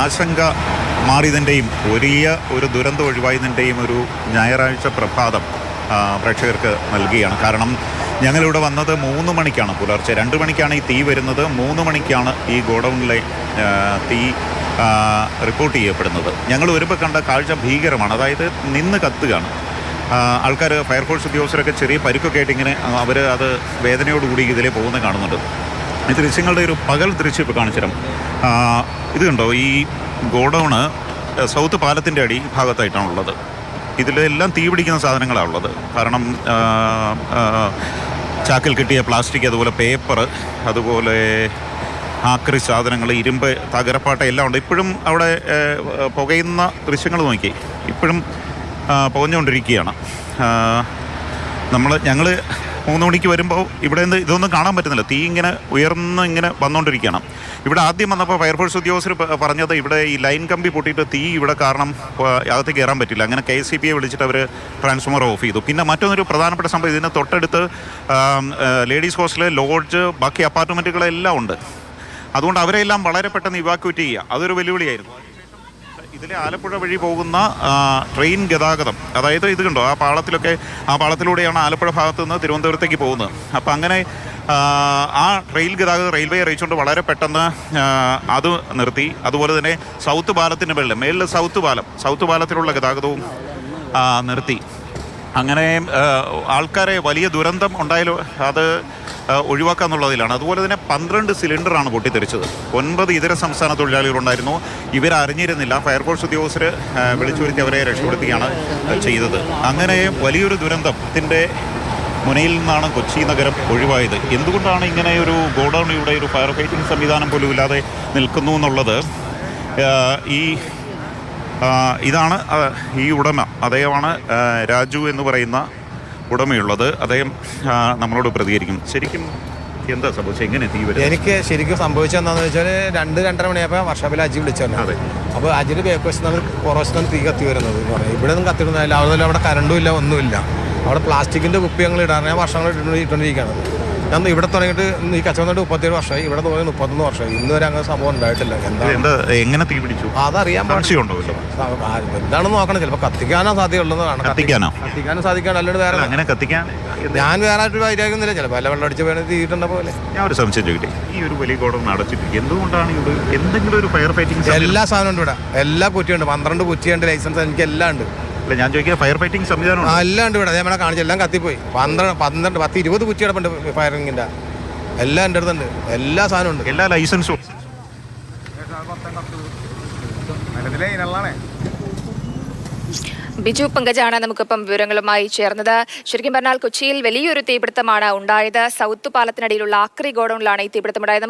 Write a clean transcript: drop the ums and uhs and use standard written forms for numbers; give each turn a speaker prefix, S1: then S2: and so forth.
S1: ആശങ്ക മാറിയതിൻ്റെയും വലിയ ഒരു ദുരന്തം ഒഴിവായതിൻ്റെയും ഒരു ഞായറാഴ്ച പ്രഭാതം പ്രേക്ഷകർക്ക് നൽകുകയാണ്. കാരണം ഞങ്ങളിവിടെ വന്നത് 3 മണിക്കാണ്, പുലർച്ചെ 2 മണിക്കാണ് ഈ തീ വരുന്നത്. 3 മണിക്കാണ് ഈ ഗോഡൗണിലെ തീ റിപ്പോർട്ട് ചെയ്യപ്പെടുന്നത്. ഞങ്ങൾ വരുമ്പോൾ കണ്ട കാഴ്ച ഭീകരമാണ്. അതായത് നിന്ന് കത്തുകയാണ്. ആൾക്കാർ, ഫയർഫോഴ്സ് ഉദ്യോഗസ്ഥരൊക്കെ ചെറിയ പരിക്കൊക്കെ ആയിട്ട് ഇങ്ങനെ അവർ അത് വേദനയോടുകൂടി ഇതിലേ പോകുന്നത് കാണുന്നുണ്ട്. ഈ ദൃശ്യങ്ങളുടെ ഒരു പകൽ ദൃശ്യം ഇപ്പോൾ കാണിച്ചുതരാം. ഇത് കണ്ടോ, ഈ ഗോഡൗണ് സൗത്ത് പാലത്തിൻ്റെ അടി ഭാഗത്തായിട്ടാണുള്ളത്. ഇതിലെല്ലാം തീ പിടിക്കുന്ന സാധനങ്ങളാണ് ഉള്ളത്. കാരണം ചാക്കിൽ കിട്ടിയ പ്ലാസ്റ്റിക്, അതുപോലെ പേപ്പർ, അതുപോലെ ആക്രി സാധനങ്ങൾ, ഇരുമ്പ്, തകരപ്പാട്ട എല്ലാം ഉണ്ട്. ഇപ്പോഴും അവിടെ പുകയുന്ന ദൃശ്യങ്ങൾ നോക്കി ഇപ്പോഴും പുകഞ്ഞുകൊണ്ടിരിക്കുകയാണ്. ഞങ്ങൾ 3 മണിക്ക് വരുമ്പോൾ ഇവിടെ നിന്ന് ഇതൊന്നും കാണാൻ പറ്റുന്നില്ല. തീ ഇങ്ങനെ ഉയർന്ന് ഇങ്ങനെ വന്നുകൊണ്ടിരിക്കുകയാണ്. ഇവിടെ ആദ്യം വന്നപ്പോൾ ഫയർഫോഴ്സ് ഉദ്യോഗസ്ഥർ പറഞ്ഞത് ഇവിടെ ഈ ലൈൻ കമ്പി പൊട്ടിയിട്ട് തീ ഇവിടെ കാരണം അകത്ത് കയറാൻ പറ്റില്ല. അങ്ങനെ KCBയെ വിളിച്ചിട്ട് അവർ ട്രാൻസ്ഫോമർ ഓഫ് ചെയ്തു. പിന്നെ മറ്റൊന്നൊരു പ്രധാനപ്പെട്ട സംഭവം, ഇതിന് തൊട്ടടുത്ത് ലേഡീസ് ഹോസ്റ്റല്, ലോഡ്ജ്, ബാക്കി അപ്പാർട്ട്മെൻറ്റുകളെല്ലാം ഉണ്ട്. അതുകൊണ്ട് അവരെല്ലാം വളരെ പെട്ടെന്ന് ഇവാക്യുവേറ്റ് ചെയ്യുക അതൊരു വെല്ലുവിളിയായിരുന്നു. ഇതിലെ ആലപ്പുഴ വഴി പോകുന്ന ട്രെയിൻ ഗതാഗതം, അതായത് ഇത് കണ്ടോ, ആ പാളത്തിലൂടെയാണ് ആലപ്പുഴ ഭാഗത്തു നിന്ന് തിരുവനന്തപുരത്തേക്ക് പോകുന്നത്. അപ്പം അങ്ങനെ ആ റെയിൽ ഗതാഗതം റെയിൽവേ അറിയിച്ചുകൊണ്ട് വളരെ പെട്ടെന്ന് അത് നിർത്തി. അതുപോലെ തന്നെ സൗത്ത് പാലത്തിൻ്റെ മേളിൽ സൗത്ത് പാലത്തിലുള്ള ഗതാഗതവും നിർത്തി. അങ്ങനെ ആൾക്കാരെ വലിയ ദുരന്തം ഉണ്ടായാലും അത് ഒഴിവാക്കുക എന്നുള്ളതിലാണ്. അതുപോലെ തന്നെ 12 സിലിണ്ടറാണ് പൊട്ടിത്തെറിച്ചത്. 9 ഇതര സംസ്ഥാന തൊഴിലാളികളുണ്ടായിരുന്നു. ഇവരറിഞ്ഞിരുന്നില്ല. ഫയർഫോഴ്സ് ഉദ്യോഗസ്ഥർ വിളിച്ചു വരുത്തി അവരെ രക്ഷപ്പെടുത്തുകയാണ് ചെയ്തത്. അങ്ങനെ വലിയൊരു ദുരന്തത്തിൻ്റെ മുനയിൽ നിന്നാണ് കൊച്ചി നഗരം ഒഴിവായത്. എന്തുകൊണ്ടാണ് ഇങ്ങനെ ഒരു ഗോഡൗൺ ഇവിടെ ഒരു ഫയർ ഫൈറ്റിംഗ് സംവിധാനം പോലും ഇല്ലാതെ നിൽക്കുന്നു എന്നുള്ളത്, ഇതാണ് ഈ ഉടമ, അദ്ദേഹമാണ് രാജു എന്ന് പറയുന്ന ഉടമയുള്ളത്. അദ്ദേഹം നമ്മളോട് പ്രതികരിക്കും. ശരിക്കും എന്താ സംഭവിച്ചത്, എങ്ങനെ തീ വരും?
S2: എനിക്ക് ശരിക്കും സംഭവിച്ചതെന്താണെന്ന് വെച്ചാൽ 2-2:30 മണിയായപ്പോൾ വർഷാപ്പിൽ അജി വിളിച്ചു. അതെ, അപ്പോൾ അജിയുടെ ബേക്ക് വശത്താണ് പുറവശത്താണ് തീ കത്തി വരുന്നത്. ഇവിടെ ഒന്നും കത്തിടുന്നില്ല. അവിടെ കറണ്ടും ഇല്ല, ഒന്നുമില്ല. അവിടെ പ്ലാസ്റ്റിക്കിൻ്റെ കുപ്പി ഞങ്ങൾ ഇടാറ് ഞാൻ വർഷങ്ങൾ ഇട്ടുകൊണ്ടിരിക്കുകയാണ്. ഞാൻ ഇവിടെ തുടങ്ങിയിട്ട് ഈ കച്ചവടം 37 വർഷമായി, ഇവിടെ തുടങ്ങി 31 വർഷമായി. ഇന്ന് വരെ അങ്ങനെ സംഭവം ഉണ്ടായിട്ടില്ല.
S1: എങ്ങനെ തീ അതറിയാൻ
S2: എന്താണെന്ന് നോക്കണം. ചിലപ്പോൾ കത്തിക്കാനോ സാധ്യതയുള്ളതാണ്. കത്തിക്കാനും സാധിക്കാണ്. അല്ലാണ്ട് വേറെ
S1: അങ്ങനെ കത്തിക്കാൻ
S2: ഞാൻ വേറെ ആയിട്ട് വൈരാഗ്യമൊന്നുമില്ല. ചിലപ്പോൾ വല്ല വെള്ളം അടിച്ച് വേണമെങ്കിൽ തീയിട്ടുണ്ട പോലെ.
S1: ഞാൻ ഒരു സംശയം ചോദിക്കട്ടെ, ഈ ഒരു വലിയ ഗോഡൗൺ അടച്ചിട്ട് എന്തുകൊണ്ടാണ് ഇവിടെ എന്തെങ്കിലും ഒരു ഫയർ ഫൈറ്റിംഗ്?
S2: എല്ലാ സാധനവും ഉണ്ട് ഇവിടെ, എല്ലാ കുറ്റിയുണ്ട്. 12 കുറ്റിയുണ്ട്, ലൈസൻസ് എനിക്ക് എല്ലാം ഉണ്ട്.
S1: ഞാൻ ചോദിക്കുക, ഫയർ ഫൈറ്റിംഗ് സംവിധാനം
S2: എല്ലാം ഉണ്ട് ഇവിടെ. നമ്മളെ കാണിച്ചു, എല്ലാം കത്തിപ്പോയി. 10-20 കുറ്റി കിടപ്പുണ്ട് ഫയറിങ്ങിൻ്റെ. എല്ലാം എൻ്റെ അടുത്തുണ്ട്, എല്ലാ സാധനവും ഉണ്ട്,
S1: എല്ലാ ലൈസൻസും.
S3: ബിജു പങ്കജാണ് നമുക്കിപ്പം വിവരങ്ങളുമായി ചേർന്നത്. ശരിക്കും പറഞ്ഞാൽ കൊച്ചിയിൽ വലിയൊരു തീപിടുത്തമാണ് ഉണ്ടായത്. സൗത്ത് പാലത്തിനടിയിലുള്ള ആക്രി ഗോഡൌണിലാണ് ഈ തീപിടുത്തമുണ്ടായത്.